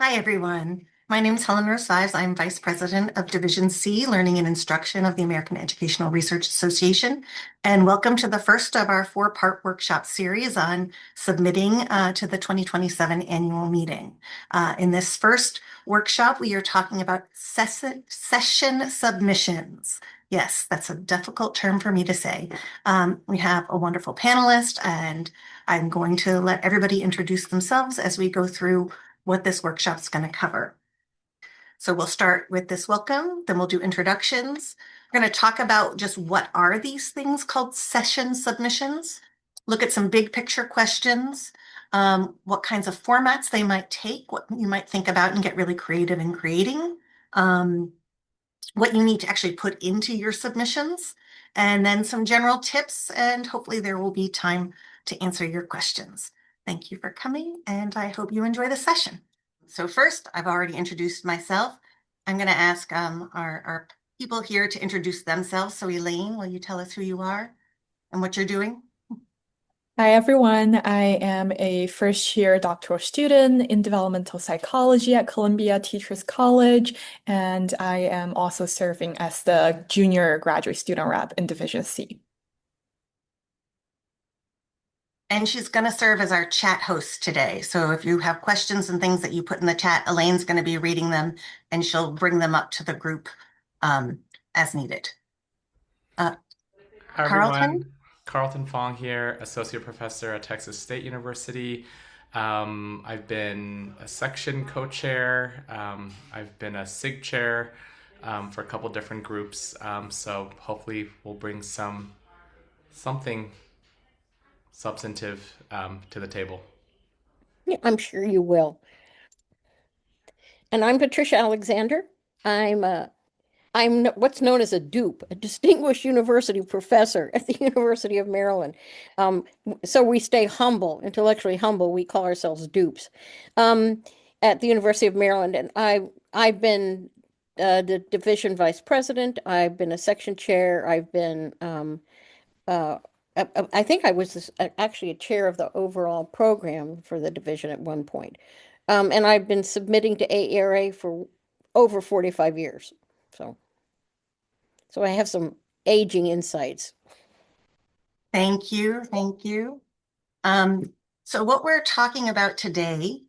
Hi, everyone. My name is Helenrose. I'm Vice President of Division C, Learning and Instruction of the American Educational Research Association. And welcome to the first of our four-part workshop series on submitting to the 2027 annual meeting. In this first workshop, we are talking about session submissions. Yes, that's a difficult term for me to say. We have a wonderful panelist, and I'm going to let everybody introduce themselves as we go through what this workshop's going to cover. So we'll start with this welcome, then we'll do introductions. We're going to talk about just what are these things called session submissions, look at some big picture questions, what kinds of formats they might take, what you might think about and get really creative in creating, what you need to actually put into your submissions, and then some general tips, and hopefully there will be time to answer your questions. Thank you for coming, and I hope you enjoy the session. So first, I've already introduced myself. I'm going to ask our people here to introduce themselves. So Elaine, will you tell us who you are and what you're doing? Hi everyone, I am a first year doctoral student in developmental psychology at Columbia Teachers College, and I am also serving as the junior graduate student rep in Division C. And she's going to serve as our chat host today. So if you have questions and things that you put in the chat, Elaine's going to be reading them and she'll bring them up to the group as needed. Uh, Hi Carlton? everyone, Carlton Fong here, Associate Professor at Texas State University. I've been a section co-chair, I've been a SIG chair for a couple different groups, so hopefully we'll bring something substantive to the table. Yeah, I'm sure you will. And I'm Patricia Alexander. I'm what's known as a DUPE, a Distinguished University Professor at the University of Maryland. So we stay humble, intellectually humble. We call ourselves DUPEs at the University of Maryland. And I've been the division vice president. I've been a section chair. I've been uh, I think I was actually a chair of the overall program for the division at one point. And I've been submitting to AERA for over 45 years. So, so I have some aging insights. Thank you. Thank you. So what we're talking about today,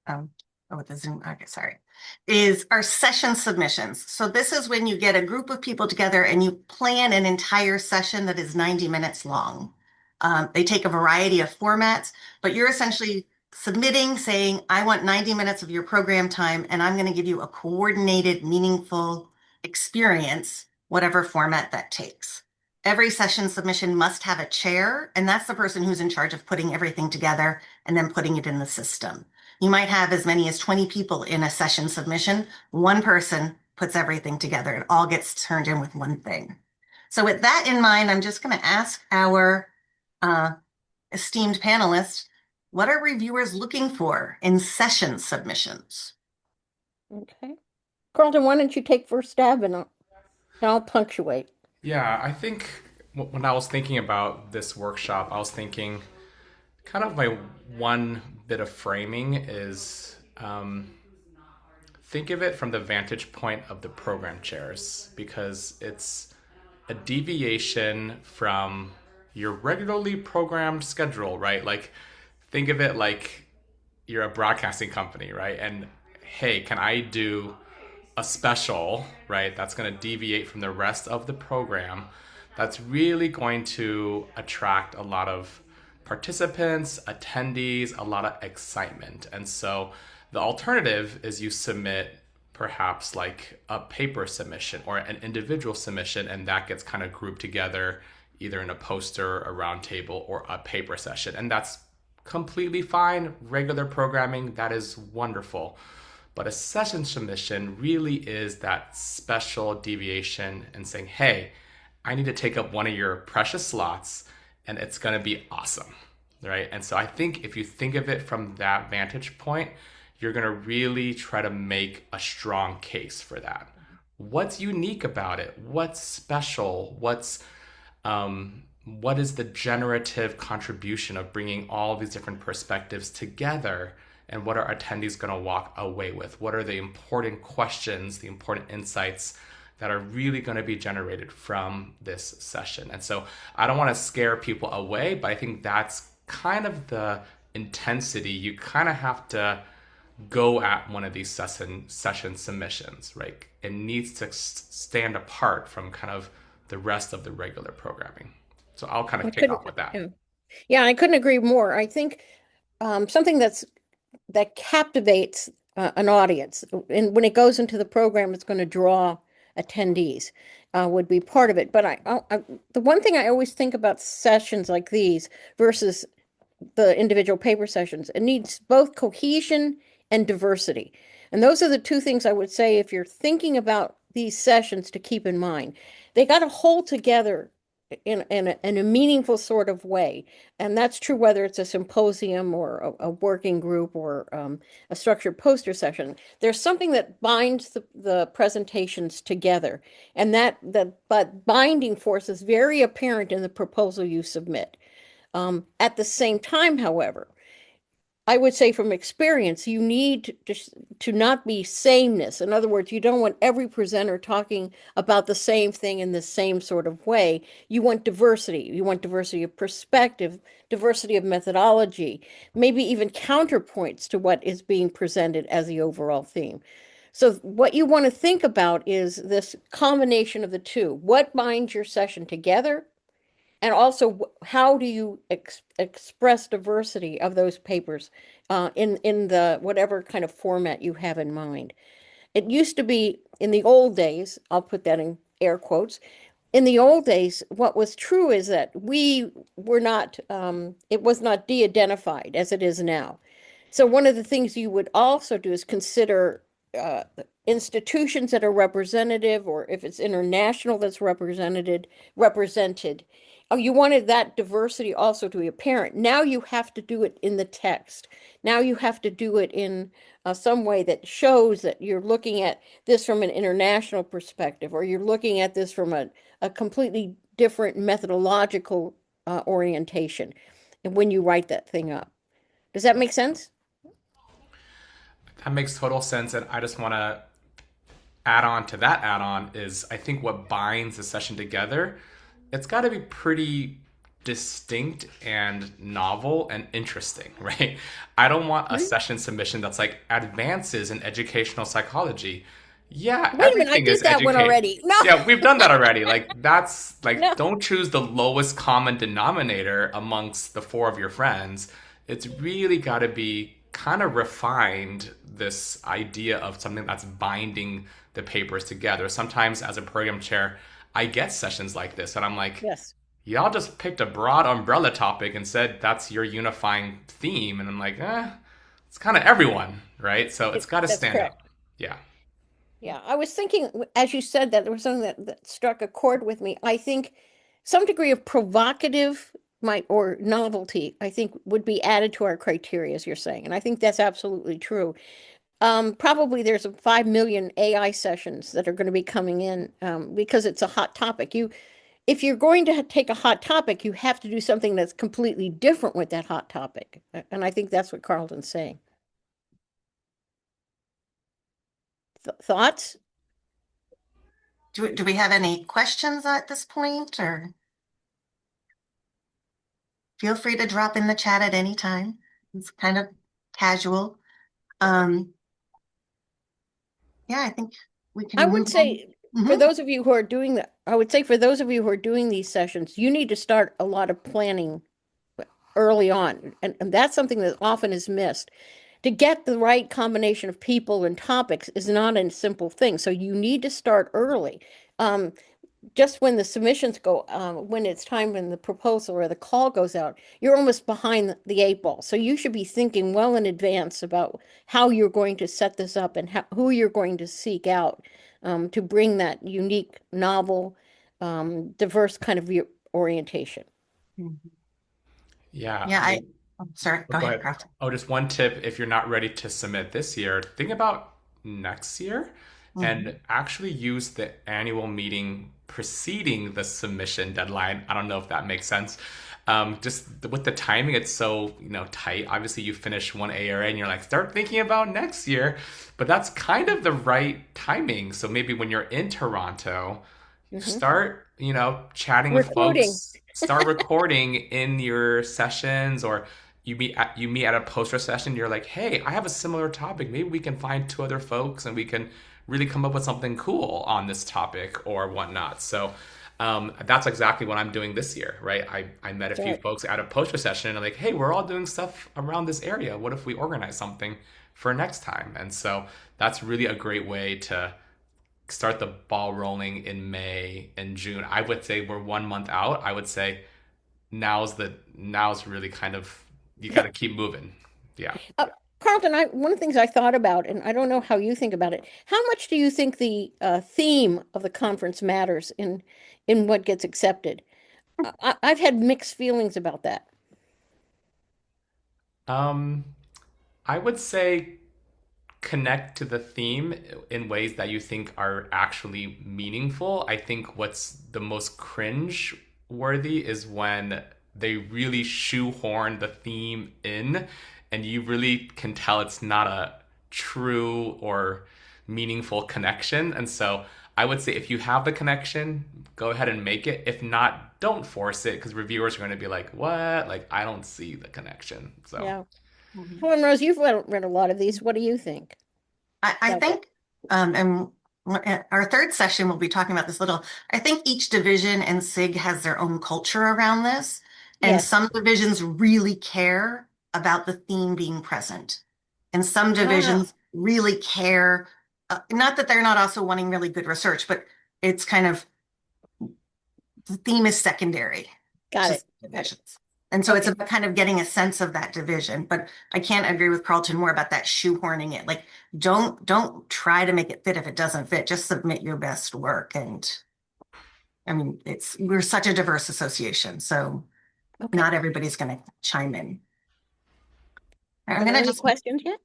with the Zoom, okay, sorry, is our session submissions. So this is when you get a group of people together and you plan an entire session that is 90 minutes long. They take a variety of formats, but you're essentially submitting saying, I want 90 minutes of your program time, and I'm going to give you a coordinated, meaningful experience, whatever format that takes. Every session submission must have a chair, and that's the person who's in charge of putting everything together and then putting it in the system. You might have as many as 20 people in a session submission. One person puts everything together. It all gets turned in with one thing. So with that in mind, I'm just going to ask our esteemed panelists, what are reviewers looking for in session submissions? Okay. Carlton, why don't you take first stab and I'll punctuate. Yeah, I think when I was thinking about this workshop, I was thinking kind of my one bit of framing is think of it from the vantage point of the program chairs because it's a deviation from your regularly programmed schedule, right? Like, think of it like you're a broadcasting company, right? And hey, can I do a special, right? That's going to deviate from the rest of the program. That's really going to attract a lot of participants, attendees, a lot of excitement. And so the alternative is you submit perhaps like a paper submission or an individual submission, and that gets kind of grouped together either in a poster, a roundtable, or a paper session. And that's completely fine. Regular programming, that is wonderful. But a session submission really is that special deviation and saying, hey, I need to take up one of your precious slots and it's going to be awesome, right? And so I think if you think of it from that vantage point, you're going to really try to make a strong case for that. What's unique about it? What's special? What is the generative contribution of bringing all these different perspectives together and what are attendees going to walk away with? What are the important questions, the important insights that are really going to be generated from this session? And so I don't want to scare people away, but I think that's kind of the intensity you kind of have to go at one of these session submissions, right? It needs to stand apart from kind of the rest of the regular programming. So I'll kind I of kick couldn't, off with that. yeah, I couldn't agree more. I think something that captivates an audience, and when it goes into the program, it's going to draw attendees, would be part of it. But the one thing I always think about sessions like these versus the individual paper sessions, it needs both cohesion and diversity. And those are the two things I would say if you're thinking about these sessions to keep in mind. They got to hold together in a meaningful sort of way. And that's true whether it's a symposium or a working group or a structured poster session. There's something that binds the presentations together. And but binding force is very apparent in the proposal you submit. At the same time, however, I would say from experience, you need to not be sameness. In other words, you don't want every presenter talking about the same thing in the same sort of way. You want diversity. You want diversity of perspective, diversity of methodology, maybe even counterpoints to what is being presented as the overall theme. So what you want to think about is this combination of the two. What binds your session together? And also, how do you express diversity of those papers in the whatever kind of format you have in mind? It used to be in the old days, I'll put that in air quotes. In the old days, what was true is that we were not, it was not de-identified as it is now. So one of the things you would also do is consider institutions that are representative, or if it's international that's represented. Oh, you wanted that diversity also to be apparent. Now you have to do it in the text. Now you have to do it in some way that shows that you're looking at this from an international perspective, or you're looking at this from a completely different methodological orientation when you write that thing up. Does that make sense? That makes total sense. And I just want to add on to that add on is I think what binds the session together, it's got to be pretty distinct and novel and interesting, right? I don't want a session submission that's like advances in educational psychology. Yeah, Wait a minute, I did that one already. No. Yeah, we've done that already. Like that's like No. don't choose the lowest common denominator amongst the four of your friends. It's really got to be kind of refined, this idea of something that's binding the papers together. Sometimes as a program chair, I get sessions like this and I'm like, Yes. y'all just picked a broad umbrella topic and said that's your unifying theme. And I'm like, it's kind of everyone, right? So it's got to That's stand out. correct. Yeah. Yeah, I was thinking, as you said that, there was something that struck a chord with me. I think some degree of provocative might or novelty, I think, would be added to our criteria, as you're saying. And I think that's absolutely true. Probably there's 5 million AI sessions that are going to be coming in because it's a hot topic. If you're going to take a hot topic, you have to do something that's completely different with that hot topic. And I think that's what Carlton's saying. Thoughts? Do we have any questions at this point, or feel free to drop in the chat at any time. It's kind of casual. Yeah, I think we can I would move say on. for those of you who are doing that, I would say for those of you who are doing these sessions, you need to start a lot of planning early on. And that's something that often is missed. To get the right combination of people and topics is not a simple thing. So you need to start early. Just when the submissions go, when it's time when the proposal or the call goes out, you're almost behind the 8 ball. So you should be thinking well in advance about how you're going to set this up and who you're going to seek out to bring that unique, novel, diverse kind of orientation. Yeah. Yeah, sorry, go ahead, ahead. Carlton. Oh, just one tip. If you're not ready to submit this year, think about next year and actually use the annual meeting preceding the submission deadline. I don't know if that makes sense. Just with the timing, it's so, tight. Obviously, you finish one AERA and you're like, start thinking about next year. But that's kind of the right timing. So maybe when you're in Toronto, start, chatting with Recruiting. folks, start recording in your sessions, or you meet at a poster session, you're like, hey, I have a similar topic. Maybe we can find two other folks and we can really come up with something cool on this topic or whatnot. So that's exactly what I'm doing this year, right? I met a few Right. folks at a poster session and I'm like, hey, we're all doing stuff around this area. What if we organize something for next time? And so that's really a great way to start the ball rolling in May and June. I would say we're 1 month out. I would say now's really kind of, you got to keep moving. Yeah. Uh, Carlton, one of the things I thought about, and I don't know how you think about it, how much do you think the theme of the conference matters in what gets accepted? I've had mixed feelings about that. Um, I would say connect to the theme in ways that you think are actually meaningful. I think what's the most cringe worthy is when they really shoehorn the theme in and you really can tell it's not a true or meaningful connection. And so I would say if you have the connection, go ahead and make it. If not, don't force it because reviewers are going to be like, what? Like, I don't see the connection. So. Yeah. Helenrose, you've read a lot of these. What do you think? I think, and our third session, we'll be talking about this little. I think each division and SIG has their own culture around this. And Yes. some divisions really care about the theme being present. And some divisions really care, not that they're not also wanting really good research, but it's kind of, the theme is secondary Got to it. divisions. And so it's Okay. about kind of getting a sense of that division. But I can't agree with Carlton more about that shoehorning it. Like, don't try to make it fit if it doesn't fit. Just submit your best work. And I mean, we're such a diverse association, so Okay. not everybody's going to chime in. Are I'm there going to any just, questions yet?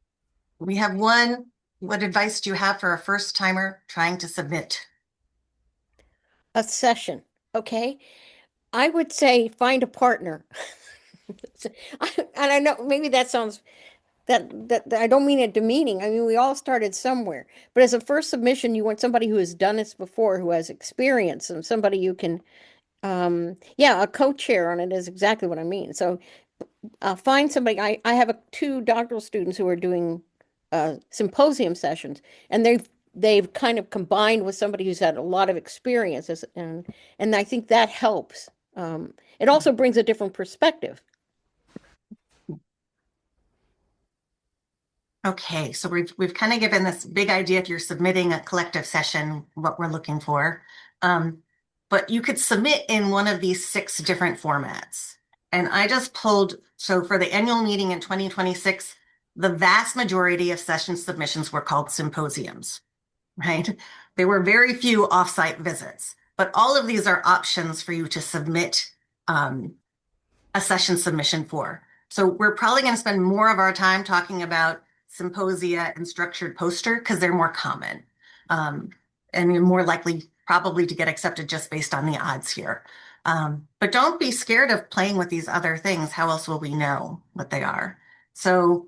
we have one. What advice do you have for a first timer trying to submit? A session. Okay. I would say find a partner. And I know maybe that sounds that I don't mean it demeaning. I mean, we all started somewhere. But as a first submission, you want somebody who has done this before, who has experience, and somebody you can, yeah, a co-chair on it is exactly what I mean. So find somebody. I have two doctoral students who are doing symposium sessions, and they've kind of combined with somebody who's had a lot of experiences, and I think that helps. It also brings a different perspective. Okay, so we've kind of given this big idea if you're submitting a collective session, what we're looking for. But you could submit in one of these 6 different formats. And I just pulled, so for the annual meeting in 2026, the vast majority of session submissions were called symposiums, right? There were very few offsite visits, but all of these are options for you to submit a session submission for. So we're probably going to spend more of our time talking about symposia and structured poster because they're more common, and you're more likely probably to get accepted just based on the odds here. But don't be scared of playing with these other things. How else will we know what they are? So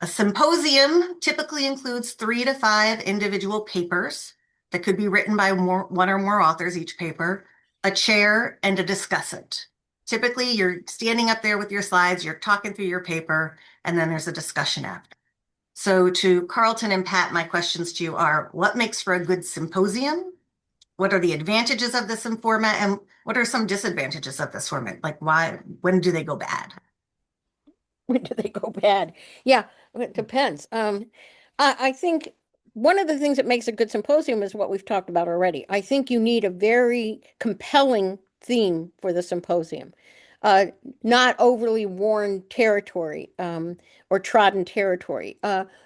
a symposium typically includes 3 to 5 individual papers that could be written by one or more authors each paper, a chair, and a discussant. Typically, you're standing up there with your slides, you're talking through your paper, and then there's a discussion after. So to Carlton and Pat, my questions to you are, what makes for a good symposium? What are the advantages of this format? And what are some disadvantages of this format? Like when do they go bad? When do they go bad? Yeah, it depends. I think one of the things that makes a good symposium is what we've talked about already. I think you need a very compelling theme for the symposium, uh, not overly worn territory, or trodden territory.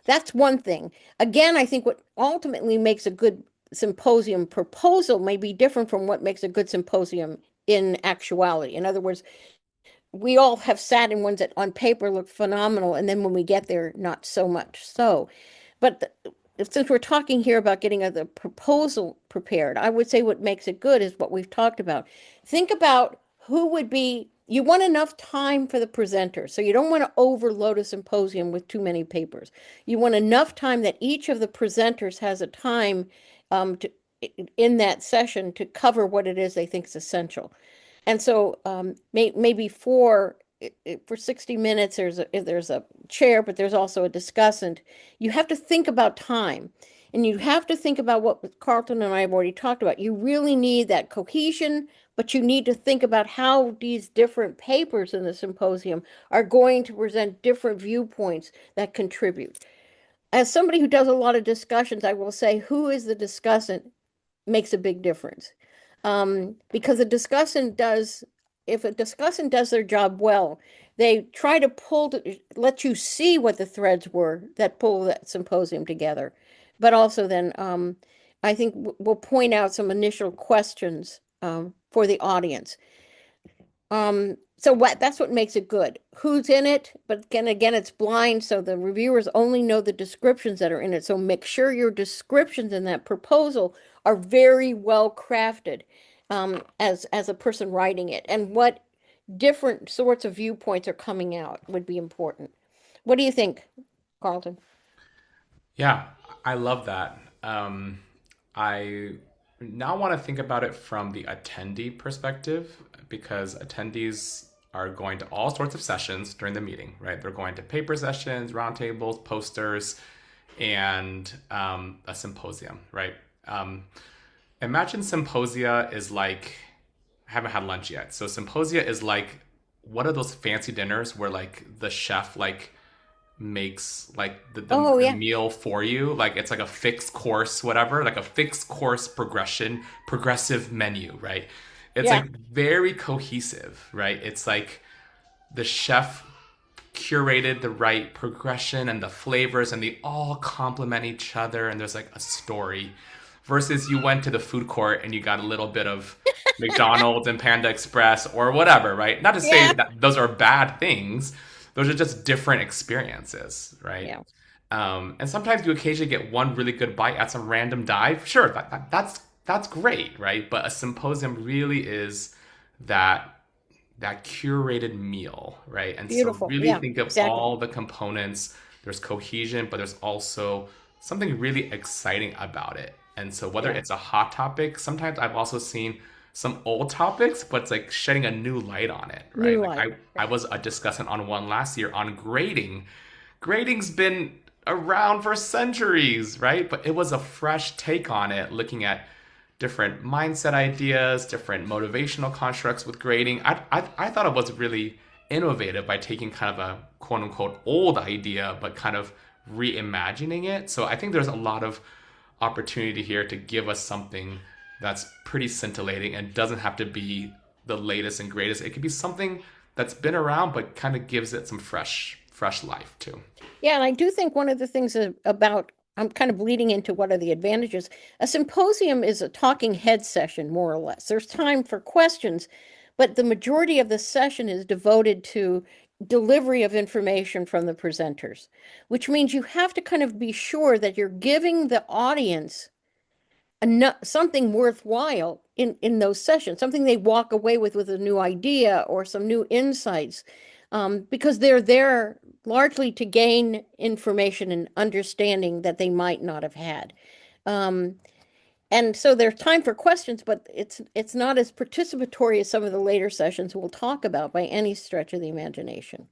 That's one thing. Again, I think what ultimately makes a good symposium proposal may be different from what makes a good symposium in actuality. In other words, we all have sat in ones that on paper look phenomenal, and then when we get there, not so much so. But since we're talking here about getting the proposal prepared, I would say what makes it good is what we've talked about. Think about who would be, you want enough time for the presenter. So you don't want to overload a symposium with too many papers. You want enough time that each of the presenters has a time to in that session to cover what it is they think is essential. And so maybe for 60 minutes, if there's a chair, but there's also a discussant. You have to think about time. And you have to think about what Carlton and I have already talked about. You really need that cohesion, but you need to think about how these different papers in the symposium are going to present different viewpoints that contribute. As somebody who does a lot of discussions, I will say who is the discussant makes a big difference. Because if a discussant does their job well, they try to let you see what the threads were that pull that symposium together. But also then, I think we'll point out some initial questions for the audience. So that's what makes it good. Who's in it? But again, it's blind, so the reviewers only know the descriptions that are in it. So make sure your descriptions in that proposal are very well crafted as a person writing it, and what different sorts of viewpoints are coming out would be important. What do you think, Carlton? Yeah, I love that. I now want to think about it from the attendee perspective because attendees are going to all sorts of sessions during the meeting, right? They're going to paper sessions, roundtables, posters, and a symposium, right? Imagine symposia is like, I haven't had lunch yet. So symposia is like, what are those fancy dinners where like the chef like makes like Oh, the yeah. meal for you, like it's like a fixed course, whatever, like a fixed course progressive menu, right? It's Yeah. like very cohesive, right? It's like the chef curated the right progression and the flavors and they all complement each other and there's like a story versus you went to the food court and you got a little bit of McDonald's and Panda Express or whatever, right? Not to say Yeah. that those are bad things. Those are just different experiences, right? Yeah. And sometimes you occasionally get one really good bite at some random dive. Sure, that's great, right? But a symposium really is that that curated meal, right? And so Beautiful. really Yeah, think of exactly. all the components. There's cohesion, but there's also something really exciting about it. And so whether Yeah. it's a hot topic, sometimes I've also seen some old topics, but it's like shedding a new light on it, New right? Like light. I was a discussant on one last year on grading. Grading's been around for centuries, right? But it was a fresh take on it, looking at different mindset ideas, different motivational constructs with grading. I thought it was really innovative by taking kind of a quote unquote old idea, but kind of reimagining it. So I think there's a lot of opportunity here to give us something that's pretty scintillating and doesn't have to be the latest and greatest. It could be something that's been around, but kind of gives it some fresh life too. Yeah, and I do think one of the things about, I'm kind of leading into what are the advantages. A symposium is a talking head session, more or less. There's time for questions, but the majority of the session is devoted to delivery of information from the presenters, which means you have to kind of be sure that you're giving the audience something worthwhile in those sessions, something they walk away with a new idea or some new insights, because they're there largely to gain information and understanding that they might not have had. Um, and so there's time for questions, but it's not as participatory as some of the later sessions we'll talk about by any stretch of the imagination.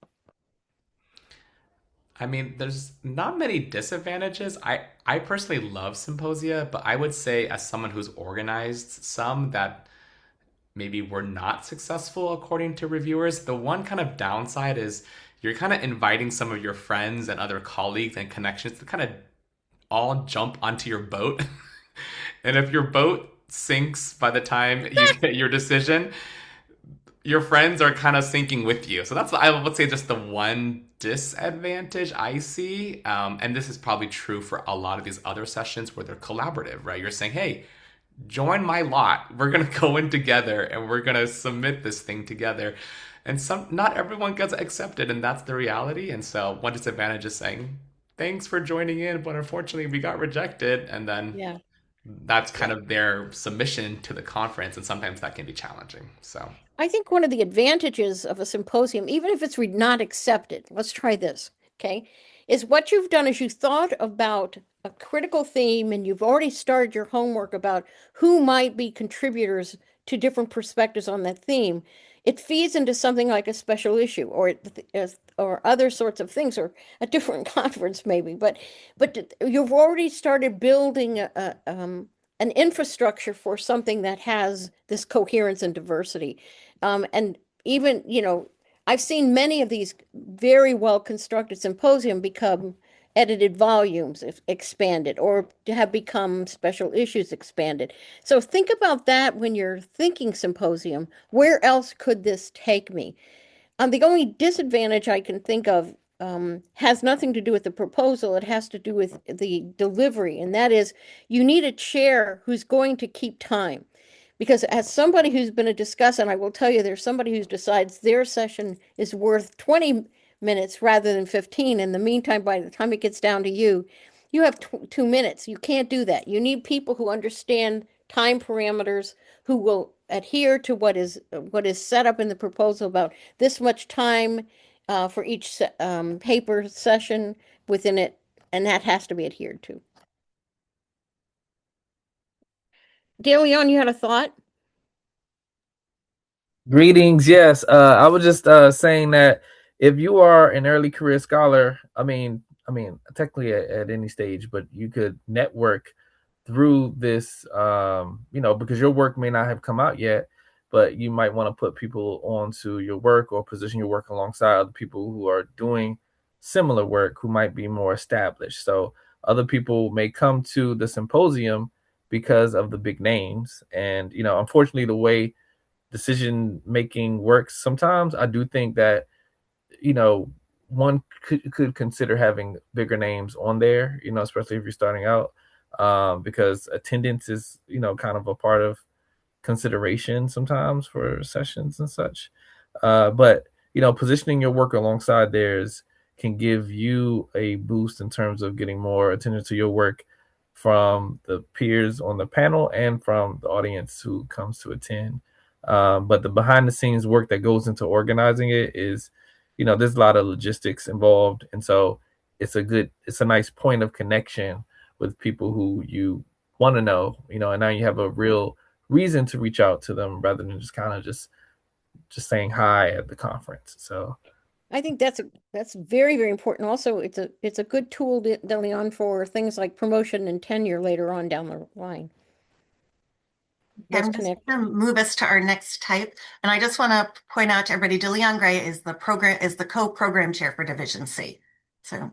I mean, there's not many disadvantages. I personally love symposia, but I would say as someone who's organized some that maybe were not successful according to reviewers, the one kind of downside is you're kind of inviting some of your friends and other colleagues and connections to kind of all jump onto your boat. And if your boat sinks by the time you get your decision, your friends are kind of sinking with you. So that's, I would say, just the one disadvantage I see. And this is probably true for a lot of these other sessions where they're collaborative, right? You're saying, hey, join my lot. We're going to go in together and we're going to submit this thing together. And not everyone gets accepted, and that's the reality. And so one disadvantage is saying, thanks for joining in, but unfortunately we got rejected. And then Yeah. that's kind Yeah. of their submission to the conference, and sometimes that can be challenging. So, I think one of the advantages of a symposium, even if it's not accepted, let's try this, okay, is what you've done is you thought about a critical theme and you've already started your homework about who might be contributors to different perspectives on that theme. It feeds into something like a special issue or other sorts of things or a different conference maybe, but you've already started building an infrastructure for something that has this coherence and diversity. And even, I've seen many of these very well constructed symposium become edited volumes expanded or to have become special issues expanded. So think about that when you're thinking symposium. Where else could this take me? The only disadvantage I can think of has nothing to do with the proposal. It has to do with the delivery, and that is you need a chair who's going to keep time. Because as somebody who's been a discussant, I will tell you there's somebody who decides their session is worth 20 minutes rather than 15. In the meantime, by the time it gets down to you, you have 2 minutes. You can't do that. You need people who understand time parameters, who will adhere to what is set up in the proposal about this much time for each paper session within it, and that has to be adhered to. DeLeon, you had a thought? Greetings. Yes, I was just saying that if you are an early career scholar, I mean, technically at any stage, but you could network through this, because your work may not have come out yet, but you might want to put people onto your work or position your work alongside other people who are doing similar work who might be more established. So other people may come to the symposium because of the big names, and unfortunately, the way decision making works sometimes, I do think that you know one could consider having bigger names on there, especially if you're starting out, because attendance is kind of a part of consideration sometimes for sessions and such. But positioning your work alongside theirs can give you a boost in terms of getting more attention to your work from the peers on the panel and from the audience who comes to attend. But the behind the scenes work that goes into organizing it is, there's a lot of logistics involved, and so it's a nice point of connection with people who you want to know, and now you have a real reason to reach out to them rather than just kind of just saying hi at the conference. So I think that's very, very important. Also, it's a good tool, DeLeon, for things like promotion and tenure later on down the line. Those I'm just connect. going to move us to our next type. And I just want to point out to everybody, DeLeon Gray is the co-program chair for Division C. So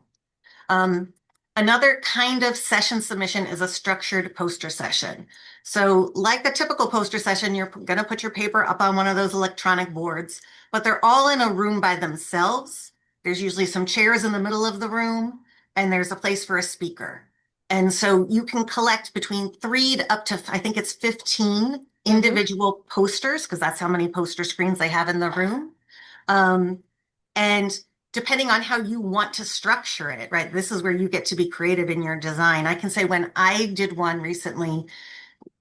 um, another kind of session submission is a structured poster session. So like a typical poster session, you're going to put your paper up on one of those electronic boards, but they're all in a room by themselves. There's usually some chairs in the middle of the room, and there's a place for a speaker. And so you can collect between 3 to up to, I think it's 15 individual posters, because that's how many poster screens they have in the room. And depending on how you want to structure it, right? This is where you get to be creative in your design. I can say when I did one recently,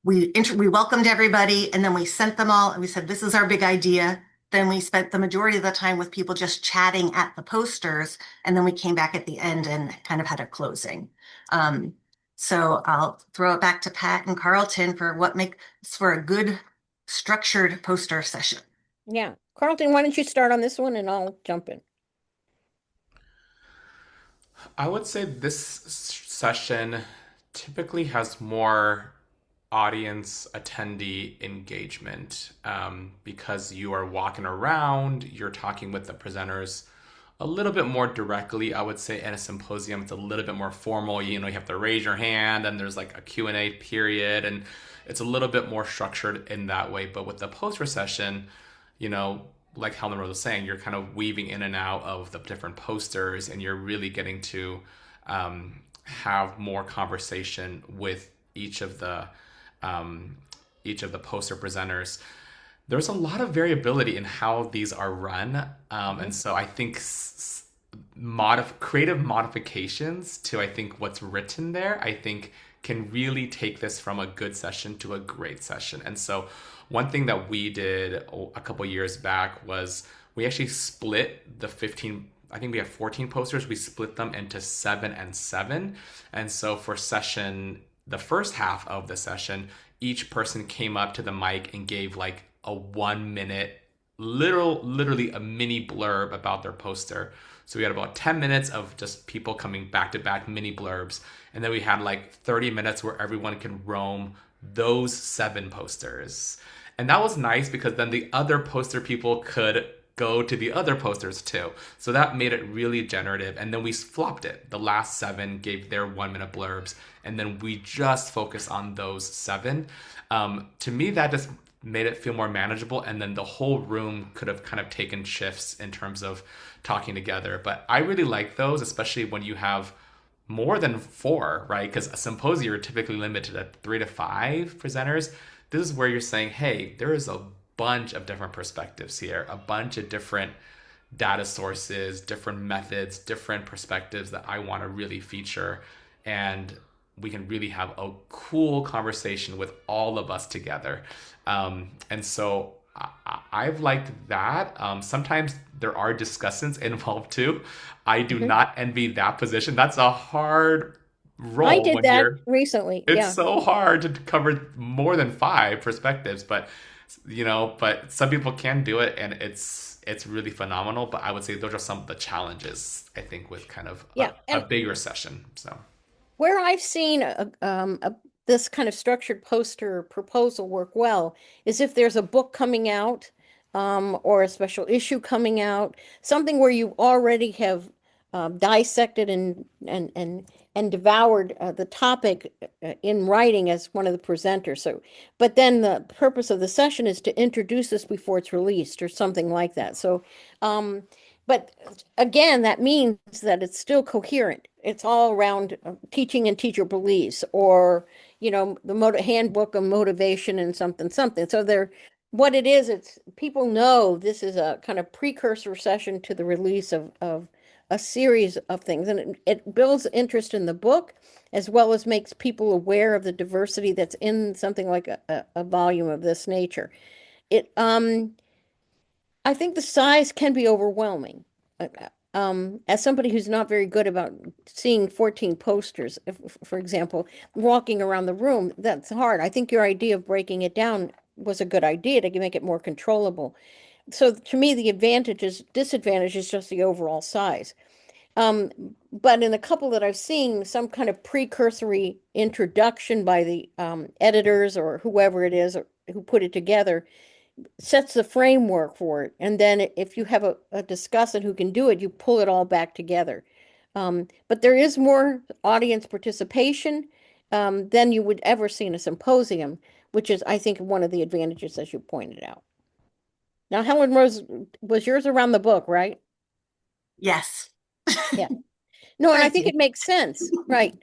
we welcomed everybody and then we sent them all and we said, this is our big idea. Then we spent the majority of the time with people just chatting at the posters. And then we came back at the end and kind of had a closing. So I'll throw it back to Pat and Carlton for what makes for a good structured poster session. Yeah. Carlton, why don't you start on this one and I'll jump in. I would say this session typically has more audience attendee engagement because you are walking around, you're talking with the presenters a little bit more directly. I would say at a symposium, it's a little bit more formal. You have to raise your hand and there's like a Q&A period, and it's a little bit more structured in that way. But with the poster session, like Helenrose was saying, you're kind of weaving in and out of the different posters, and you're really getting to have more conversation with each of the poster presenters. There's a lot of variability in how these are run, and so I think creative modifications to what's written there, I think can really take this from a good session to a great session. And so one thing that we did a couple years back was we actually split the 15, I think we have 14 posters. We split them into 7 and 7. And so for the first half of the session, each person came up to the mic and gave like a 1 minute, literally a mini blurb about their poster. So we had about 10 minutes of just people coming back to back mini blurbs. And then we had like 30 minutes where everyone can roam those 7 posters. And that was nice because then the other poster people could go to the other posters too. So that made it really generative. And then we flopped it. The last 7 gave their 1 minute blurbs. And then we just focused on those 7. To me, that just made it feel more manageable. And then the whole room could have kind of taken shifts in terms of talking together. But I really like those, especially when you have more than 4, right? Because a symposium, you're typically limited at 3 to 5 presenters. This is where you're saying, hey, there is a bunch of different perspectives here, a bunch of different data sources, different methods, different perspectives that I want to really feature. And we can really have a cool conversation with all of us together. And so I've liked that. Sometimes there are discussants involved too. I do not envy that position. That's a hard role. I did that recently. It's so hard to cover more than 5 perspectives, but but some people can do it, and it's really phenomenal. But I would say those are some of the challenges, I think, with kind of a bigger session. So where I've seen this kind of structured poster proposal work well is if there's a book coming out, or a special issue coming out, something where you already have dissected and devoured the topic in writing as one of the presenters. So, but then the purpose of the session is to introduce this before it's released or something like that. So, but again, that means that it's still coherent. It's all around teaching and teacher beliefs, or the handbook of motivation and something. So what it is, it's people know this is a kind of precursor session to the release of a series of things, and it builds interest in the book as well as makes people aware of the diversity that's in something like a volume of this nature. I think the size can be overwhelming. As somebody who's not very good about seeing 14 posters, for example, walking around the room, that's hard. I think your idea of breaking it down was a good idea to make it more controllable. So to me, the disadvantage is just the overall size. But in a couple that I've seen, some kind of precursory introduction by the editors or whoever it is who put it together sets the framework for it. And then if you have a discussant who can do it, you pull it all back together. But there is more audience participation than you would ever see in a symposium, which is, I think, one of the advantages, as you pointed out. Now, Helenrose, was yours around the book, right? Yes. Yeah. No, and I think it makes sense, right?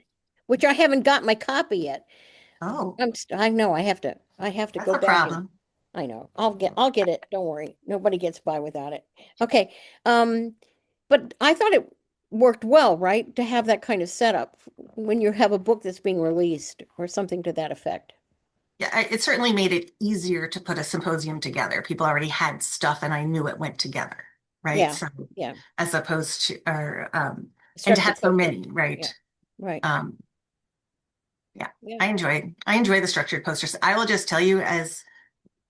Which I haven't got my copy yet. Oh, I know I have to that's go a back. problem. I know. I'll get it. Don't worry. Nobody gets by without it. Okay. But I thought it worked well, right? To have that kind of setup when you have a book that's being released or something to that effect. Yeah, it certainly made it easier to put a symposium together. People already had stuff and I knew it went together, right? Yeah. So Yeah. as opposed to, and to Structured have so poster. many, right? Yeah. Right. Yeah, Yeah. I enjoy the structured posters. I will just tell you, as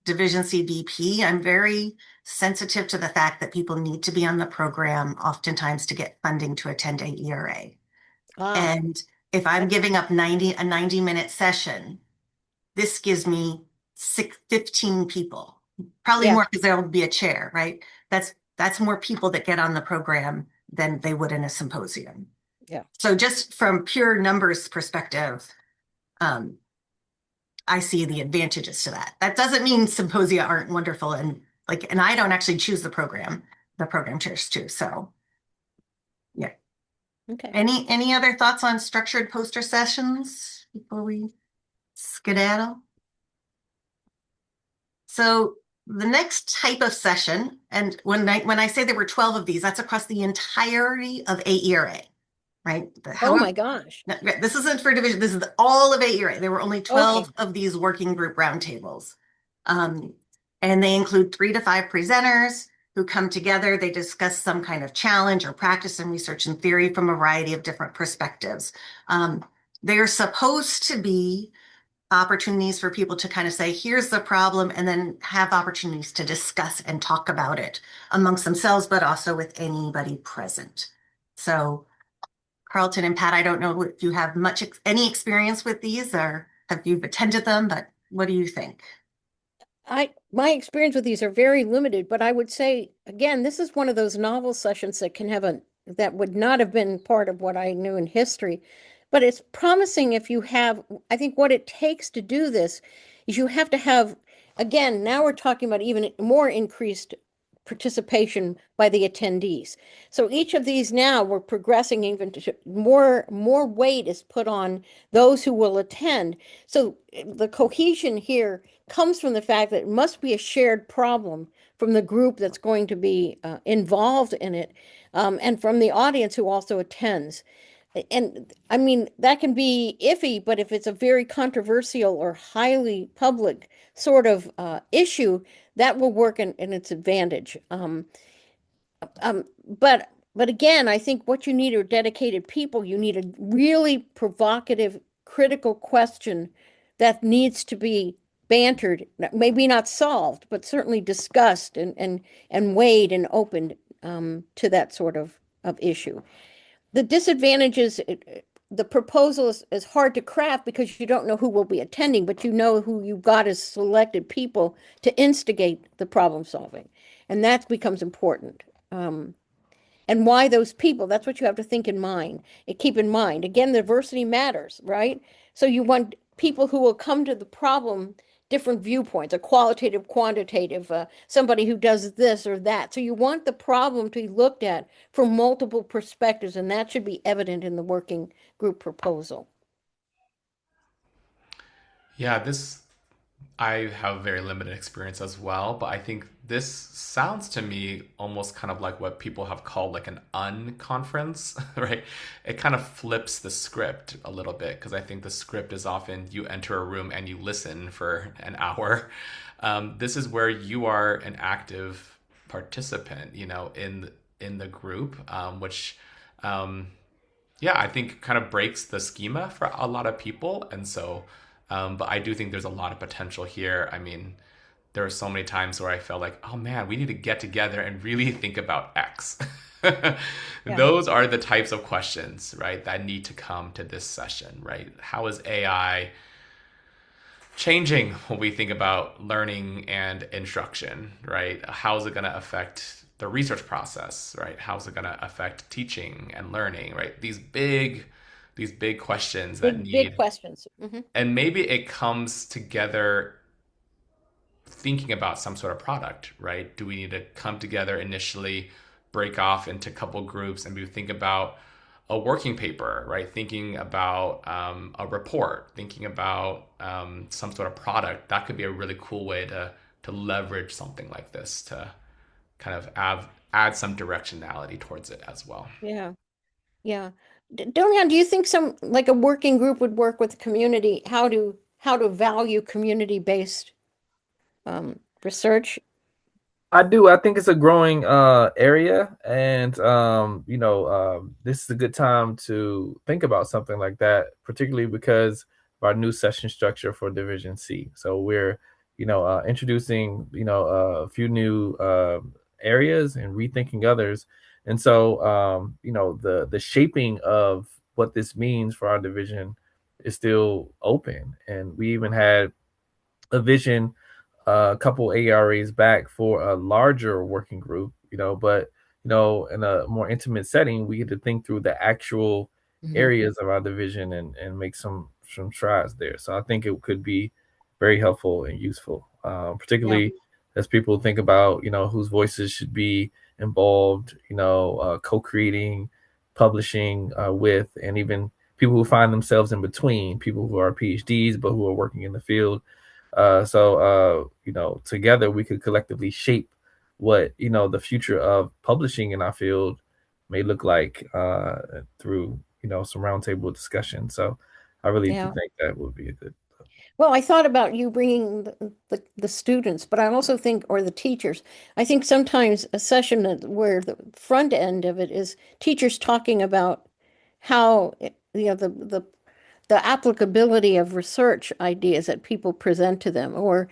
Division C VP, I'm very sensitive to the fact that people need to be on the program oftentimes to get funding to attend AERA. And if I'm giving up a 90-minute session, this gives me 15 people, probably more because there will be a chair, right? That's more people that get on the program than they would in a symposium. Yeah. So just from pure numbers perspective, I see the advantages to that. That doesn't mean symposia aren't wonderful, and I don't actually choose the program chairs too. So yeah. Okay. Any other thoughts on structured poster sessions before we skedaddle? So the next type of session, and when I say there were 12 of these, that's across the entirety of AERA. right? Oh my gosh. This isn't for division. This is all of AERA. There were only 12 Okay. of these working group roundtables. And they include 3 to 5 presenters who come together. They discuss some kind of challenge or practice in research and theory from a variety of different perspectives. They're supposed to be opportunities for people to kind of say, here's the problem, and then have opportunities to discuss and talk about it amongst themselves, but also with anybody present. So Carlton and Pat, I don't know if you have any experience with these or have you attended them, but what do you think? My experience with these are very limited, but I would say, again, this is one of those novel sessions that can have that would not have been part of what I knew in history. But it's promising if you have, I think what it takes to do this is you have to have, again, now we're talking about even more increased participation by the attendees. So each of these now we're progressing even to more weight is put on those who will attend. So the cohesion here comes from the fact that it must be a shared problem from the group that's going to be involved in it, and from the audience who also attends. And I mean, that can be iffy, but if it's a very controversial or highly public sort of issue, that will work in its advantage. But again, I think what you need are dedicated people. You need a really provocative, critical question that needs to be bantered, maybe not solved, but certainly discussed and weighed and opened to that sort of issue. The disadvantages, the proposal is hard to craft because you don't know who will be attending, but you know who you've got as selected people to instigate the problem solving. And that becomes important. And why those people, that's what you have to think in mind and keep in mind. Again, diversity matters, right? So you want people who will come to the problem different viewpoints, a qualitative, quantitative, somebody who does this or that. So you want the problem to be looked at from multiple perspectives, and that should be evident in the working group proposal. Yeah, I have very limited experience as well, but I think this sounds to me almost kind of like what people have called like an unconference, right? It kind of flips the script a little bit because I think the script is often you enter a room and you listen for an hour. This is where you are an active participant, in the group, which yeah, I think kind of breaks the schema for a lot of people. And so, but I do think there's a lot of potential here. I mean, there are so many times where I felt like, oh man, we need to get together and really think about X. Yeah. Those are the types of questions, right, that need to come to this session, right? How is AI changing when we think about learning and instruction, right? How is it going to affect the research process, right? How is it going to affect teaching and learning, right? These big questions that Big need, questions. Mm-hmm. and maybe it comes together thinking about some sort of product, right? Do we need to come together initially, break off into a couple groups, and we think about a working paper, right? Thinking about a report, thinking about some sort of product. That could be a really cool way to leverage something like this to kind of add some directionality towards it as well. Yeah. Yeah. Donian, do you think some like a working group would work with the community? How to value community-based research? I do. I think it's a growing area, and this is a good time to think about something like that, particularly because of our new session structure for Division C. So we're, introducing, a few new areas and rethinking others, and so the shaping of what this means for our division is still open, and we even had a vision a couple ARAs back for a larger working group, but in a more intimate setting, we get to think through the actual Mhm. areas of our division and make some strides there. So I think it could be very helpful and useful, Yeah. particularly as people think about whose voices should be involved, co-creating, publishing with, and even people who find themselves in between, people who are PhDs but who are working in the field. Together we could collectively shape what the future of publishing in our field may look like through some roundtable discussion. So I really do Yeah. think that would be a good. Well, I thought about you bringing the students, but I also think, or the teachers, I think sometimes a session where the front end of it is teachers talking about how, the applicability of research ideas that people present to them, or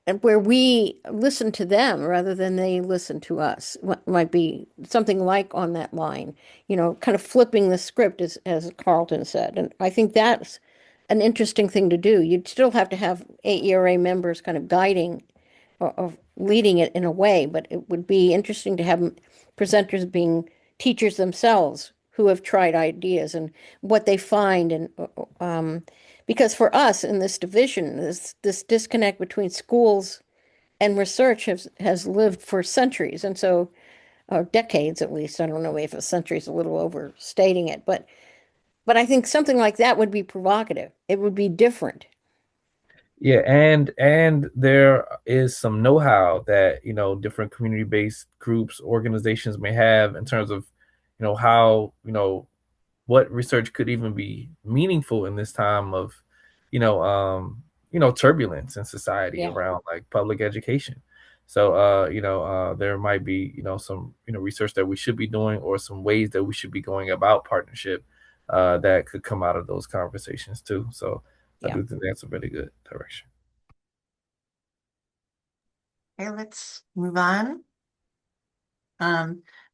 and where we listen to them rather than they listen to us. Might be something like on that line, kind of flipping the script, as Carlton said. And I think that's an interesting thing to do. You'd still have to have AERA members kind of guiding or leading it in a way, but it would be interesting to have presenters being teachers themselves who have tried ideas and what they find. And because for us in this division, this disconnect between schools and research has lived for centuries, and so, or decades at least. I don't know if a century is a little overstating it, but I think something like that would be provocative. It would be different. Yeah, and there is some know-how that different community-based groups, organizations may have in terms of how what research could even be meaningful in this time of turbulence in society Yeah. around like public education. So there might be some research that we should be doing, or some ways that we should be going about partnership that could come out of those conversations too. So I Yeah. do think that's a really good direction. Okay, let's move on.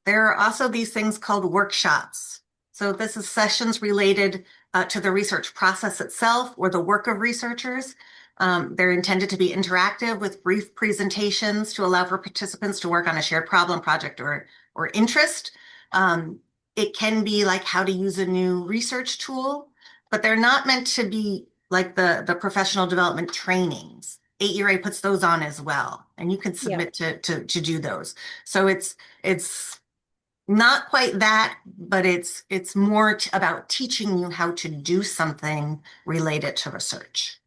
There are also these things called workshops. So this is sessions related to the research process itself or the work of researchers. They're intended to be interactive with brief presentations to allow for participants to work on a shared problem, project, or interest. It can be like how to use a new research tool, but they're not meant to be like the professional development trainings. AERA puts those on as well, and you can submit to do those. So it's not quite that, but it's more about teaching you how to do something related to research.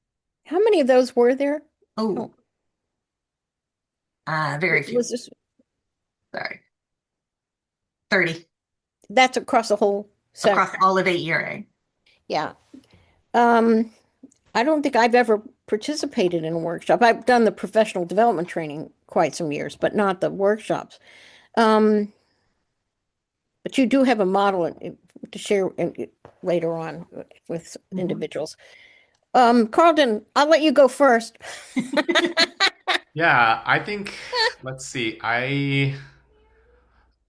How many of those were there? Oh, very few. Was this Sorry. 30 That's across the whole across center? all of AERA. Yeah. I don't think I've ever participated in a workshop. I've done the professional development training quite some years, but not the workshops. Um, but you do have a model to share later on with individuals. Carlton, I'll let you go first. Yeah, I think, let's see, I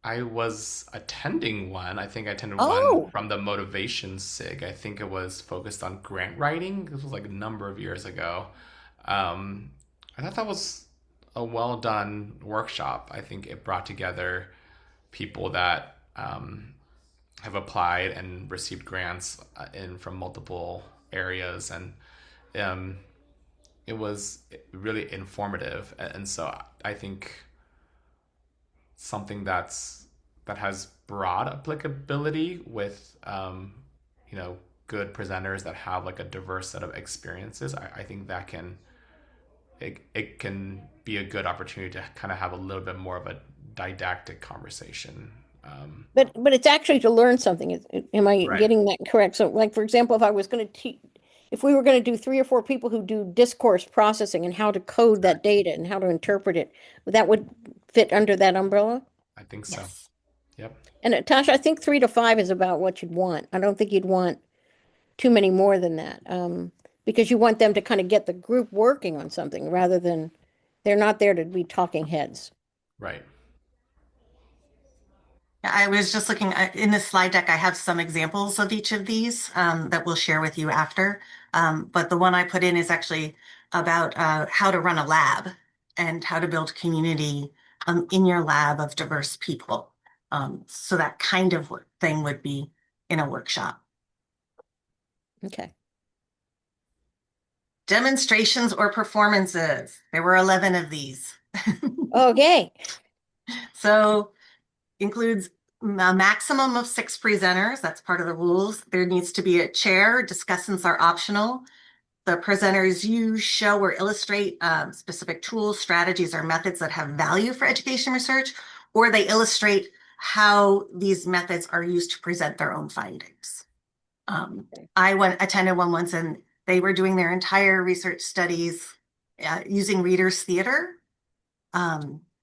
was attending one. I think I attended one Oh, from the Motivation SIG. I think it was focused on grant writing. This was like a number of years ago. Um, I thought that was a well done workshop. I think it brought together people that have applied and received grants in from multiple areas, and um, it was really informative. And so I think something that has broad applicability with good presenters that have like a diverse set of experiences. I think that it can be a good opportunity to kind of have a little bit more of a didactic conversation. but it's actually to learn something. Am I Right. getting that correct? So, like for example, if I was going to teach, if we were going to do 3 or 4 people who do discourse processing and how to code that data and how to interpret it, that would fit under that umbrella. I think so. Yes. Yep. And Tasha, I think 3 to 5 is about what you'd want. I don't think you'd want too many more than that, because you want them to kind of get the group working on something rather than they're not there to be talking heads. Right. I was just looking in the slide deck. I have some examples of each of these that we'll share with you after. But the one I put in is actually about how to run a lab and how to build community in your lab of diverse people. So that kind of thing would be in a workshop. Okay. Demonstrations or performances. There were 11 of these. Okay. So includes a maximum of 6 presenters. That's part of the rules. There needs to be a chair. Discussants are optional. The presenters use, show, or illustrate specific tools, strategies, or methods that have value for education research, or they illustrate how these methods are used to present their own findings. I attended one once, and they were doing their entire research studies using readers theater.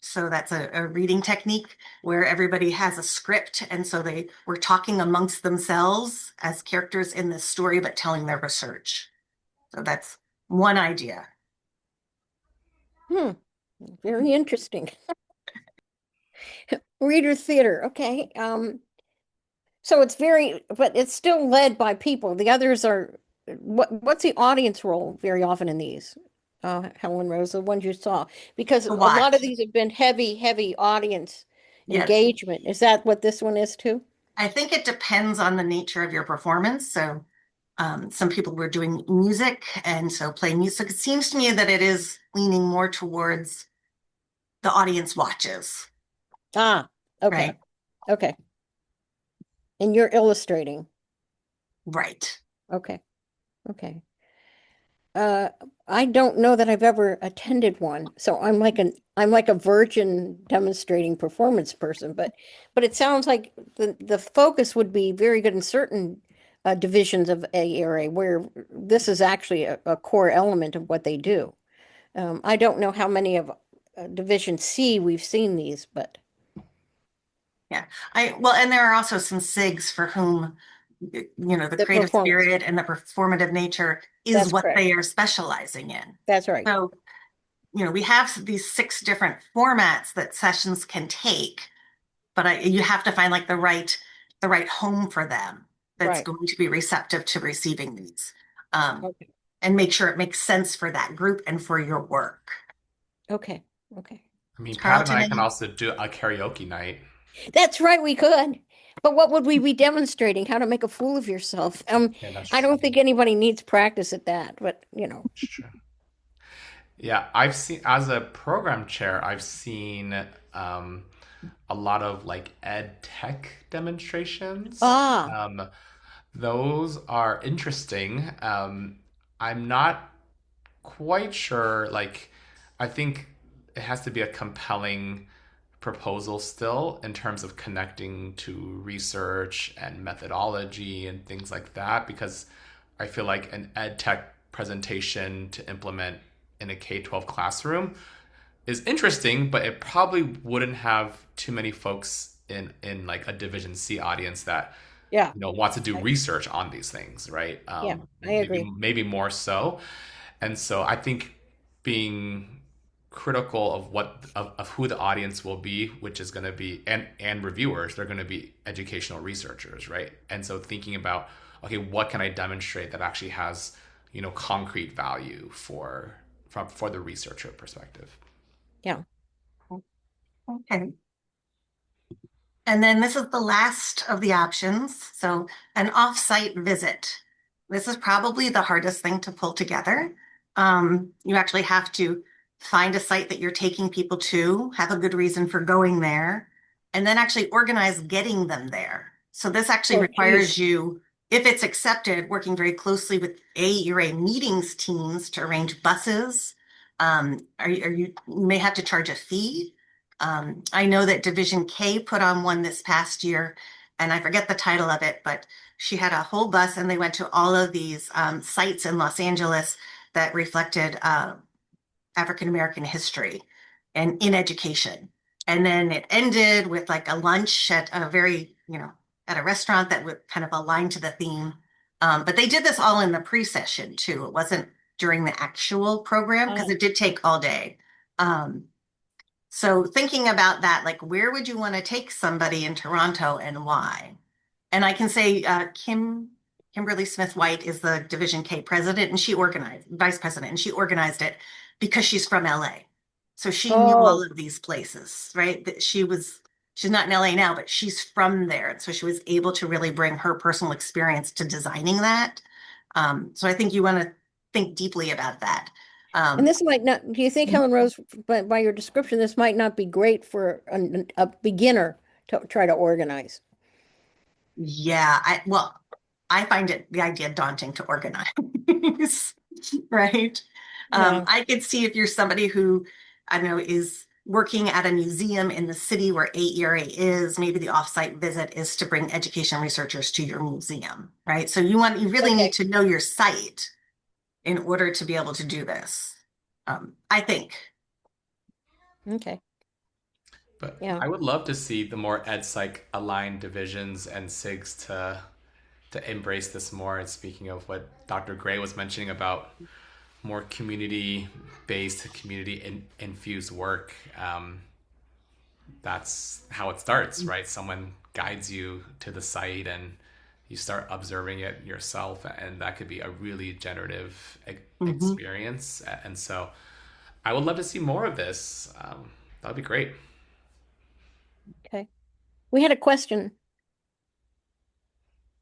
So that's a reading technique where everybody has a script, and so they were talking amongst themselves as characters in this story, but telling their research. So that's one idea. Very interesting. Reader theater. Okay. So but it's still led by people. The others are, what's the audience role very often in these? Helenrose, the ones you saw, because a To lot of watch. these have been heavy audience Yes. engagement. Is that what this one is too? I think it depends on the nature of your performance. So some people were doing music, and so playing music. It seems to me that it is leaning more towards the audience watches, Okay. right? Okay. And you're illustrating. Right. Okay. Okay. I don't know that I've ever attended one, so I'm like a virgin demonstrating performance person, but it sounds like the focus would be very good in certain divisions of AERA where this is actually a core element of what they do. I don't know how many of Division C we've seen these, but Yeah. And there are also some SIGs for whom, the the creative performance. spirit and the performative nature is That's what correct. they are specializing in. That's right. So, we have these 6 different formats that sessions can take, but you have to find like the right home for them that's Right. going to be receptive to receiving these, Okay. and make sure it makes sense for that group and for your work. Okay. Okay. I mean, Pat and Carlton, I can also do a karaoke night. That's right, we could. But what would we be demonstrating? How to make a fool of yourself? Yeah, that's I true. don't think anybody needs practice at that, but That's true. Yeah, I've seen, as a program chair, I've seen a lot of like ed tech demonstrations. ah, Those are interesting. I'm not quite sure. Like, I think it has to be a compelling proposal still in terms of connecting to research and methodology and things like that, because I feel like an ed tech presentation to implement in a K-12 classroom is interesting, but it probably wouldn't have too many folks in like a Division C audience that yeah, wants to do research on these things, right? yeah, I Maybe agree. maybe more so. And so I think being critical of of who the audience will be, which is going to be, and reviewers, they're going to be educational researchers, right? And so thinking about, okay, what can I demonstrate that actually has concrete value for the researcher perspective. Yeah. Okay. And then this is the last of the options. So an offsite visit. This is probably the hardest thing to pull together. You actually have to find a site that you're taking people to, have a good reason for going there, and then actually organize getting them there. So this actually Oh, requires geez. you, if it's accepted, working very closely with AERA meetings teams to arrange buses. You may have to charge a fee. I know that Division K put on one this past year, and I forget the title of it, but she had a whole bus and they went to all of these sites in Los Angeles that reflected African American history and in education. And then it ended with like a lunch at at a restaurant that would kind of align to the theme. But they did this all in the pre-session too. It wasn't during the actual program because it did take all day. So thinking about that, like where would you want to take somebody in Toronto and why? And I can say Kimberly Smith White is the Division K president, and vice president, and she organized it because she's from LA. So she knew all Oh, of these places, right? That she's not in LA now, but she's from there. So she was able to really bring her personal experience to designing that. So I think you want to think deeply about that. and this might not, do you think, Helenrose, by your description, this might not be great for a beginner to try to organize? Yeah, I find the idea daunting to organize, right? Yeah. I could see if you're somebody who I don't know is working at a museum in the city where AERA is, maybe the offsite visit is to bring education researchers to your museum, right? So you really need to know your site in order to be able to do this, I think. Okay. But Yeah. I would love to see the more ed psych aligned divisions and SIGs to embrace this more. And speaking of what Dr. Gray was mentioning about more community-based, community-infused work, that's how it starts, right? Someone guides you to the site and you start observing it yourself, and that could be a really generative experience. And so I would love to see more of this. That would be great. Okay. We had a question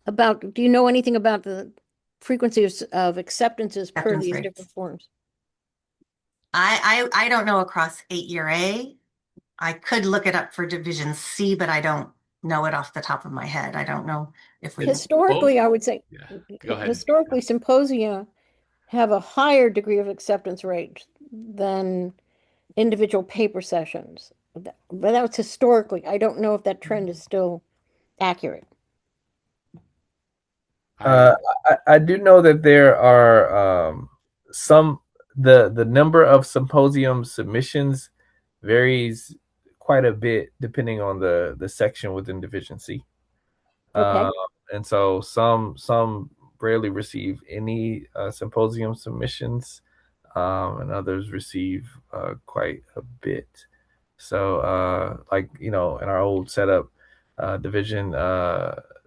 about, do you know anything about the frequency of acceptances per Acceptance these rates. different forms? I don't know across 8-year A. I could look it up for Division C, but I don't know it off the top of my head. I don't know if we. Historically, I would say, Yeah, go ahead. historically, symposia have a higher degree of acceptance rate than individual paper sessions. But that's historically. I don't know if that trend is still accurate. I do know that there are some the number of symposium submissions varies quite a bit depending on the section within Division C. Okay. And so some rarely receive any symposium submissions, and others receive quite a bit. So, like in our old setup, Division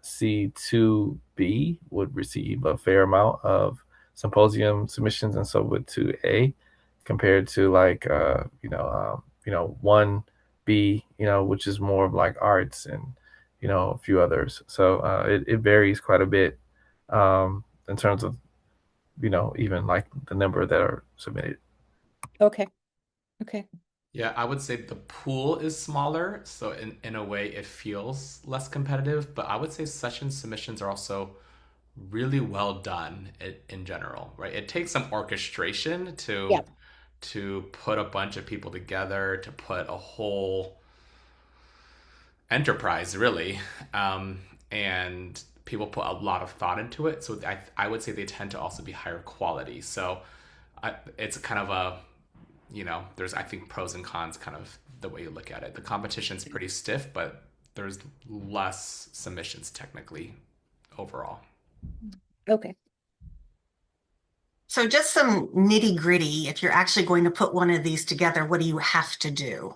C2B would receive a fair amount of symposium submissions, and so would 2A, compared to like 1B, which is more of like arts and a few others. So it varies quite a bit in terms of even like the number that are submitted. Okay. Okay. Yeah, I would say the pool is smaller, so in a way it feels less competitive, but I would say session submissions are also really well done in general, right? It takes some orchestration Yeah. to put a bunch of people together, to put a whole enterprise, really. And people put a lot of thought into it. So I would say they tend to also be higher quality. So it's kind of there's, I think, pros and cons kind of the way you look at it. The competition's pretty stiff, but there's less submissions technically overall. Okay. So just some nitty gritty, if you're actually going to put one of these together, what do you have to do?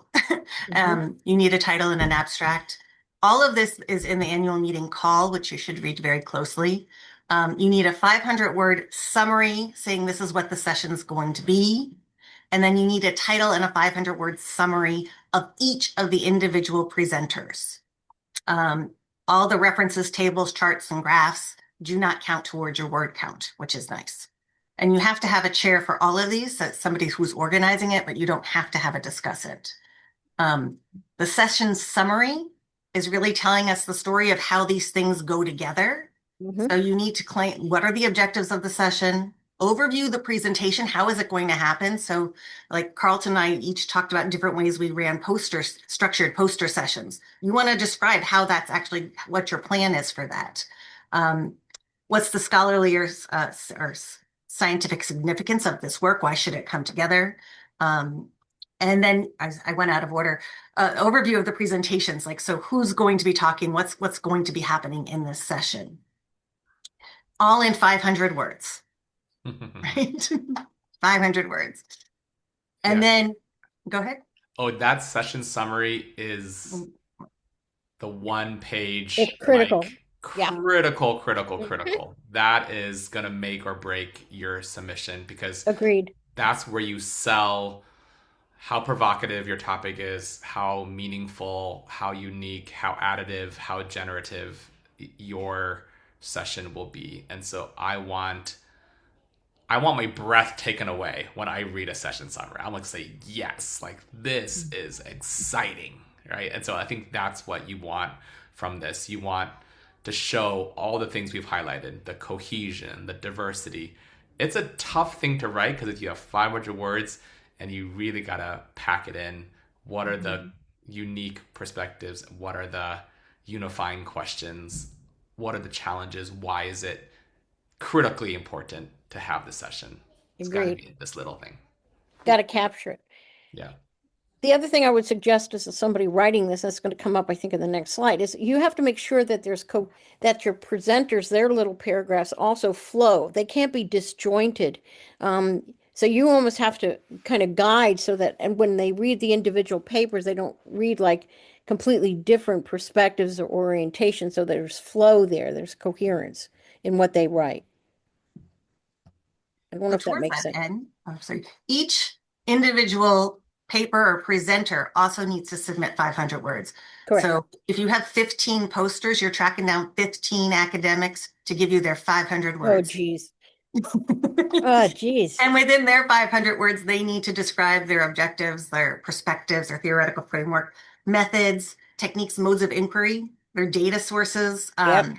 You need a title and an abstract. All of this is in the annual meeting call, which you should read very closely. You need a 500-word summary saying this is what the session is going to be. And then you need a title and a 500-word summary of each of the individual presenters. All the references, tables, charts, and graphs do not count towards your word count, which is nice. And you have to have a chair for all of these, so somebody who's organizing it, but you don't have to have a discussant. The session summary is really telling us the story of how these things go together. So you need to claim what are the objectives of the session, overview the presentation, how is it going to happen? So like Carlton and I each talked about different ways we ran structured poster sessions. You want to describe how that's actually what your plan is for that. What's the scholarly or scientific significance of this work? Why should it come together? And then I went out of order. Overview of the presentations, like, so who's going to be talking? What's going to be happening in this session? All in 500 words, right? 500 words. And then, go ahead. Oh, that session summary is the one page. It's critical. Like, critical. That is going to make or break your submission, because Agreed. That's where you sell how provocative your topic is, how meaningful, how unique, how additive, how generative your session will be. And so I want my breath taken away when I read a session summary. I'm like, say, yes, like this is exciting, right? And so I think that's what you want from this. You want to show all the things we've highlighted, the cohesion, the diversity. It's a tough thing to write because if you have 500 words and you really got to pack it in What are the unique perspectives? What are the unifying questions? What are the challenges? Why is it critically important to have this session? It's got to Agreed. be this little thing. Got to capture it. Yeah. The other thing I would suggest is that somebody writing this, that's going to come up, I think, in the next slide, is you have to make sure that that your presenters, their little paragraphs also flow. They can't be disjointed. So you almost have to kind of guide so that, and when they read the individual papers, they don't read like completely different perspectives or orientation. So there's flow there, there's coherence in what they write. I don't know So if that towards makes that sense. end, I'm sorry, each individual paper or presenter also needs to submit 500 words. Correct. So if you have 15 posters, you're tracking down 15 academics to give you their 500 Oh, words. geez. Oh, geez. And within their 500 words, they need to describe their objectives, their perspectives, their theoretical framework, methods, techniques, modes of inquiry, their data sources, Yep.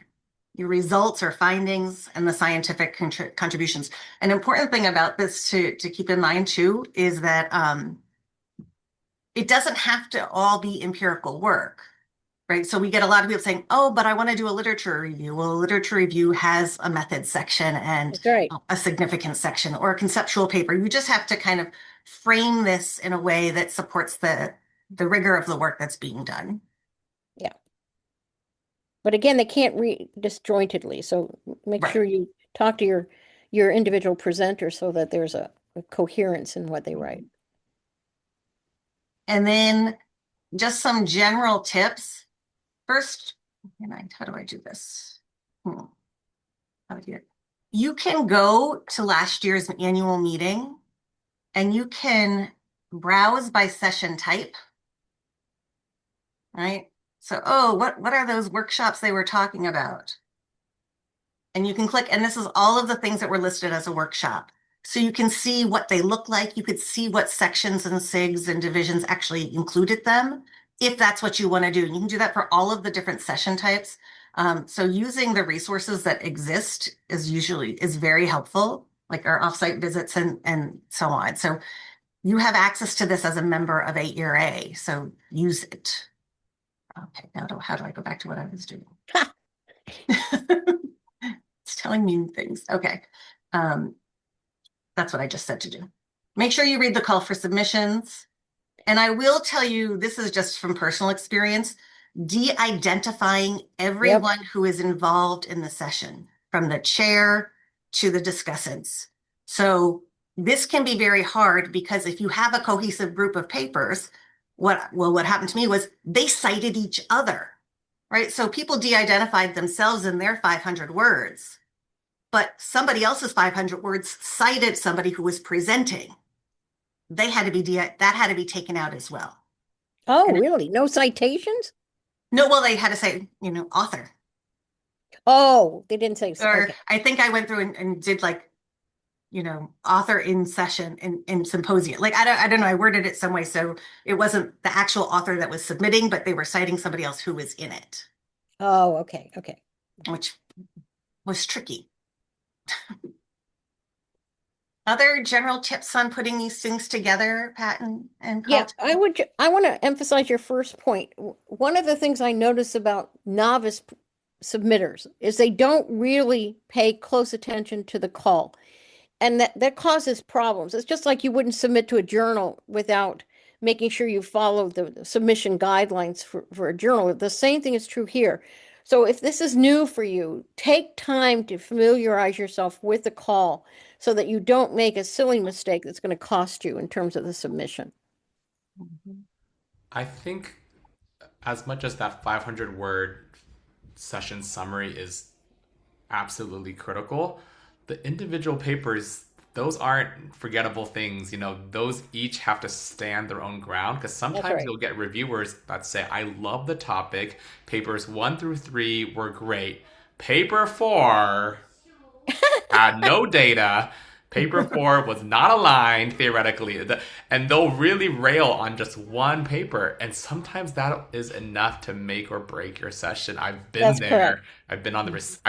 your results or findings, and the scientific contributions. An important thing about this to keep in mind too is that it doesn't have to all be empirical work, right? So we get a lot of people saying, oh, but I want to do a literature review. Well, a literature review has a method section and That's right. a significance section or a conceptual paper. You just have to kind of frame this in a way that supports the rigor of the work that's being done. Yeah. But again, they can't read disjointedly. So make Right. sure you talk to your individual presenter so that there's a coherence in what they write. And then just some general tips. First, how do I do this? How do I do it? You can go to last year's annual meeting and you can browse by session type, right? So, oh, what are those workshops they were talking about? And you can click, and this is all of the things that were listed as a workshop. So you can see what they look like. You could see what sections and SIGs and divisions actually included them, if that's what you want to do. And you can do that for all of the different session types. So using the resources that exist is very helpful, like our offsite visits and so on. So you have access to this as a member of AERA, so use it. Okay, now how do I go back to what I was doing? It's telling me things. Okay. That's what I just said to do. Make sure you read the call for submissions. And I will tell you, this is just from personal experience, de-identifying everyone who is involved in the session, from the chair to the discussants. So this can be very hard because if you have a cohesive group of papers, what happened to me was they cited each other, right? So people de-identified themselves in their 500 words, but somebody else's 500 words cited somebody who was presenting. That had to be taken out as well. Oh, really? No citations? No, well, they had to say, author. Oh, they didn't say. Or Okay. I think I went through and did like, author in session in symposia. Like, I don't know, I worded it some way so it wasn't the actual author that was submitting, but they were citing somebody else who was in it. Oh, okay. Okay. Which was tricky. Other general tips on putting these things together, Pat and Yeah, Carlton? I want to emphasize your first point. One of the things I notice about novice submitters is they don't really pay close attention to the call. And that causes problems. It's just like you wouldn't submit to a journal without making sure you follow the submission guidelines for a journal. The same thing is true here. So if this is new for you, take time to familiarize yourself with the call so that you don't make a silly mistake that's going to cost you in terms of the submission. I think as much as that 500 word session summary is absolutely critical, the individual papers, those aren't forgettable things. Those each have to stand their own ground because sometimes right. you'll get reviewers that say, I love the topic. Papers 1 through 3 were great. Paper 4 had no data. Paper 4 was not aligned theoretically. And they'll really rail on just one paper. And sometimes that is enough to make or break your session. I've been That's there. correct. I've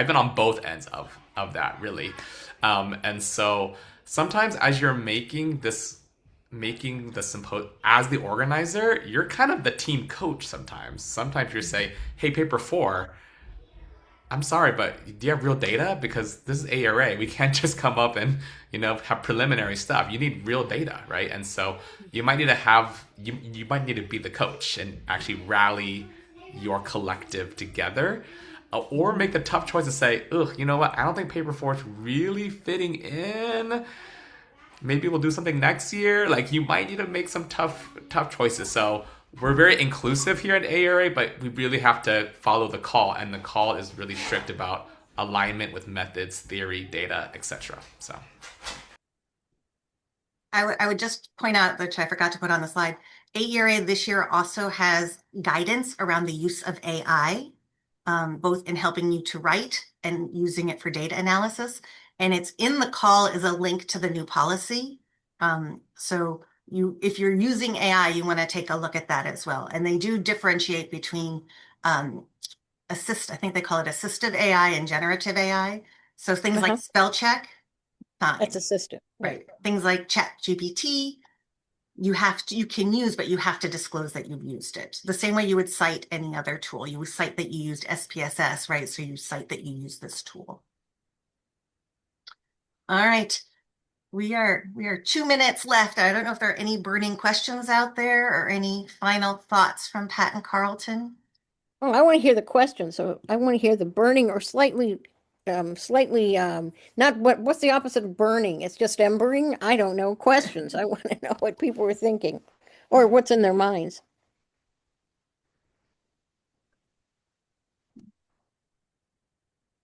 been on both ends of that, really. And so sometimes as you're making making the symposium as the organizer, you're kind of the team coach sometimes. Sometimes you say, hey, paper 4, I'm sorry, but do you have real data? Because this is AERA. We can't just come up and, have preliminary stuff. You need real data, right? And so you might need to you might need to be the coach and actually rally your collective together, or make the tough choice and say, ugh, you know what? I don't think paper 4 is really fitting in. Maybe we'll do something next year. Like, you might need to make some tough choices. So we're very inclusive here at AERA, but we really have to follow the call, and the call is really strict about alignment with methods, theory, data, etc. So I would just point out, which I forgot to put on the slide, AERA this year also has guidance around the use of AI, both in helping you to write and using it for data analysis. And it's in the call is a link to the new policy. So if you're using AI, you want to take a look at that as well. And they do differentiate between I think they call it assistive AI and generative AI. So things like spell check, fine. That's assistive. Right. Things like ChatGPT, you can use, but you have to disclose that you've used it. The same way you would cite any other tool. You would cite that you used SPSS, right? So you cite that you use this tool. All right. We are 2 minutes left. I don't know if there are any burning questions out there or any final thoughts from Pat and Carlton. Oh, I want to hear the question. So I want to hear the burning or slightly not what's the opposite of burning? It's just embering. I don't know. Questions. I want to know what people were thinking or what's in their minds.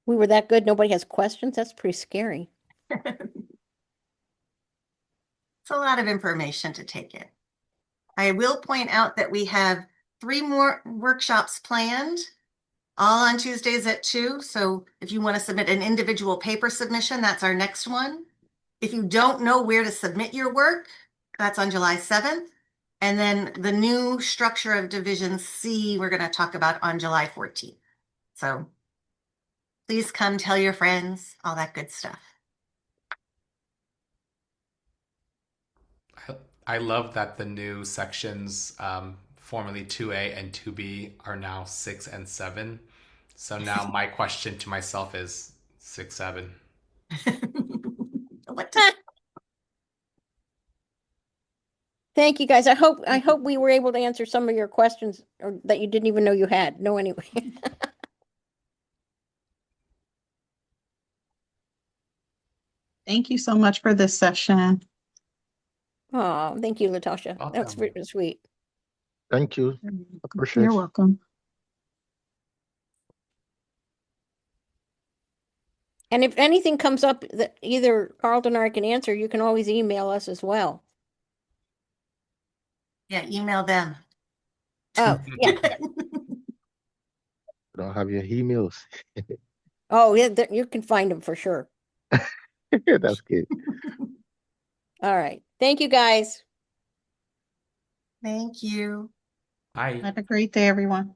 We were that good. Nobody has questions. That's pretty scary. It's a lot of information to take in. I will point out that we have 3 more workshops planned, all on Tuesdays at 2. So if you want to submit an individual paper submission, that's our next one. If you don't know where to submit your work, that's on July 7th. And then the new structure of Division C, we're going to talk about on July 14th. So please come tell your friends, all that good stuff. I love that the new sections, formerly 2A and 2B, are now 6 and 7. So now my question to myself is 6, 7. Thank you, guys. I hope we were able to answer some of your questions or that you didn't even know you had. No, anyway. Thank you so much for this session. Oh, thank you, Latasha. Welcome. That's really sweet. Thank you. Appreciate You're it. welcome. And if anything comes up that either Carlton or I can answer, you can always email us as well. Yeah, email them. Oh, yeah. I don't have your emails. Oh, yeah, you can find them for sure. That's good. All right. Thank you, guys. Thank you. Hi. Have a great day, everyone.